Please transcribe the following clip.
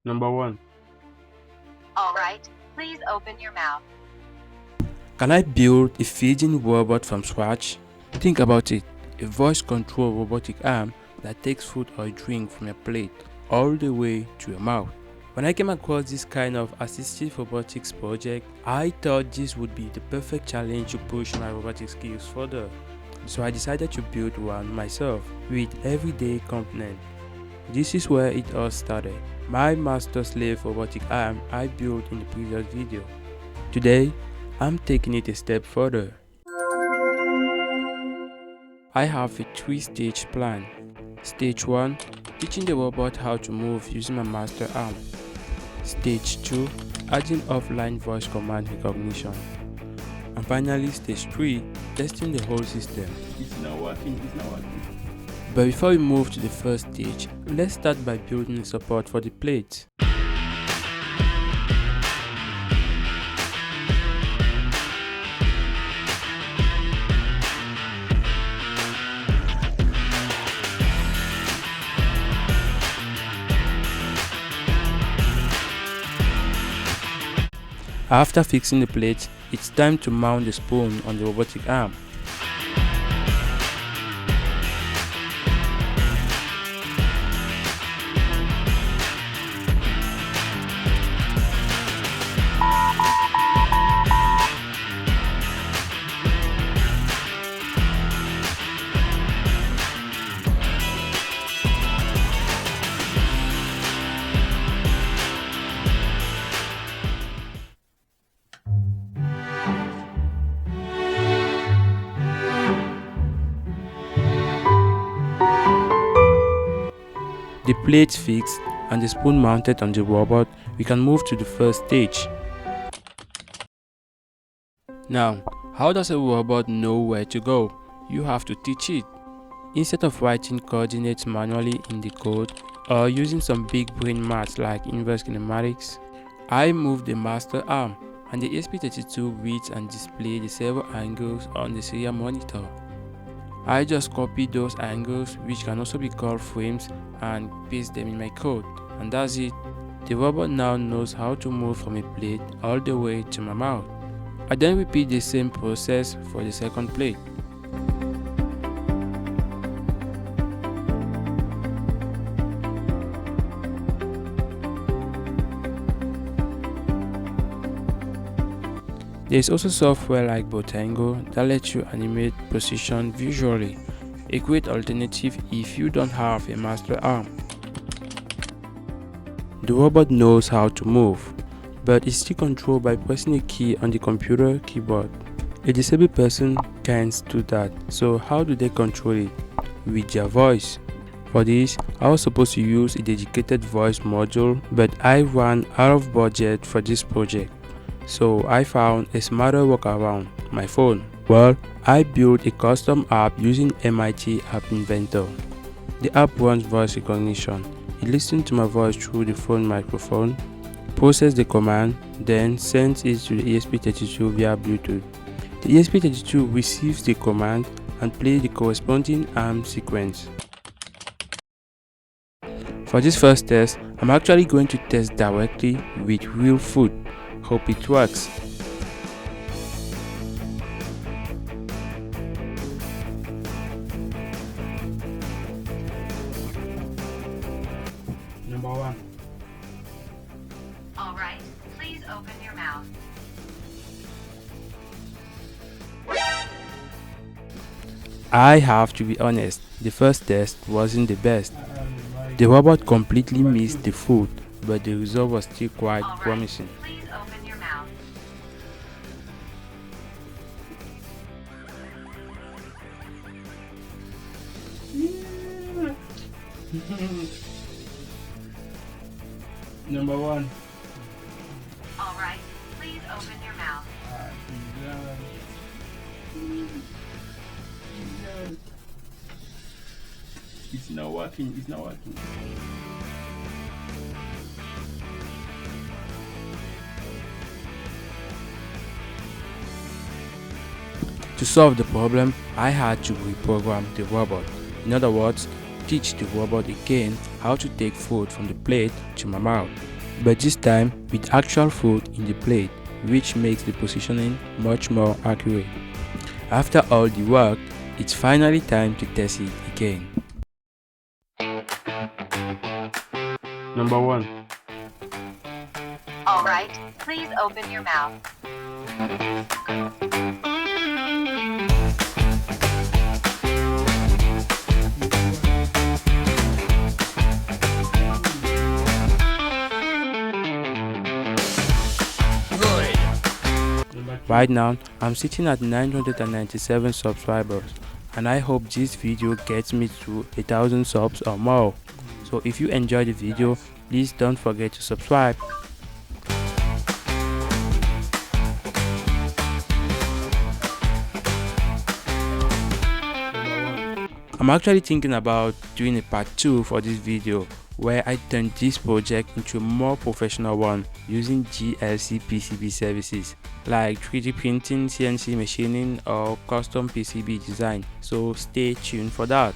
Number 1. All right, please open your mouth. Can I build a feeding robot from scratch? Think about it, a voice-controlled robotic arm that takes food or drink from your plate all the way to your mouth. When I came across this kind of assistive robotics project, I thought this would be the perfect challenge to push my robotic skills further. So I decided to build one myself with everyday components. This is where it all started. My master-slave robotic arm I built in the previous video. Today, I'm taking it a step further. I have a 3-stage plan. Stage 1, teaching the robot how to move using my master arm. Stage 2, adding offline voice command recognition. And finally, stage 3, testing the whole system. It's not working. But before we move to the first stage, let's start by building the support for the plate. After fixing the plate, it's time to mount the spoon on the robotic arm. The plate fixed and the spoon mounted on the robot, we can move to the first stage. Now, how does a robot know where to go? You have to teach it. Instead of writing coordinates manually in the code or using some big brain maths like inverse kinematics, I moved the master arm and the ESP32 reads and displays the several angles on the serial monitor. I just copy those angles, which can also be called frames, and paste them in my code, and that's it. The robot now knows how to move from a plate all the way to my mouth. I then repeat the same process for the second plate. There is also software like Botango that lets you animate position visually, a great alternative if you don't have a master arm. The robot knows how to move, but is still controlled by pressing a key on the computer keyboard. A disabled person can't do that, so how do they control it? With their voice. For this, I was supposed to use a dedicated voice module, but I ran out of budget for this project. So I found a smarter workaround, my phone. Well, I built a custom app using MIT App Inventor. The app runs voice recognition. It listens to my voice through the phone microphone, processes the command, then sends it to the ESP32 via Bluetooth. The ESP32 receives the command and plays the corresponding arm sequence. For this first test, I'm actually going to test directly with real food. Hope it works. Number 1. All right, please open your mouth. I have to be honest, the first test wasn't the best. The robot completely missed the food, but the result was still quite All right, promising. please open your mouth. Number 1. All right, please open your mouth. It's not working. To solve the problem, I had to reprogram the robot. In other words, teach the robot again how to take food from the plate to my mouth. but this time with actual food in the plate, which makes the positioning much more accurate. After all the work, it's finally time to test it again. Number 1. All right, please open your mouth. Right now, I'm sitting at 997 subscribers, and I hope this video gets me to 1,000 subs or more. So if you enjoyed the video, please don't forget to subscribe. I'm actually thinking about doing a part 2 for this video, where I turn this project into a more professional one using GLC PCB services like 3D printing, CNC machining, or custom PCB design. So stay tuned for that.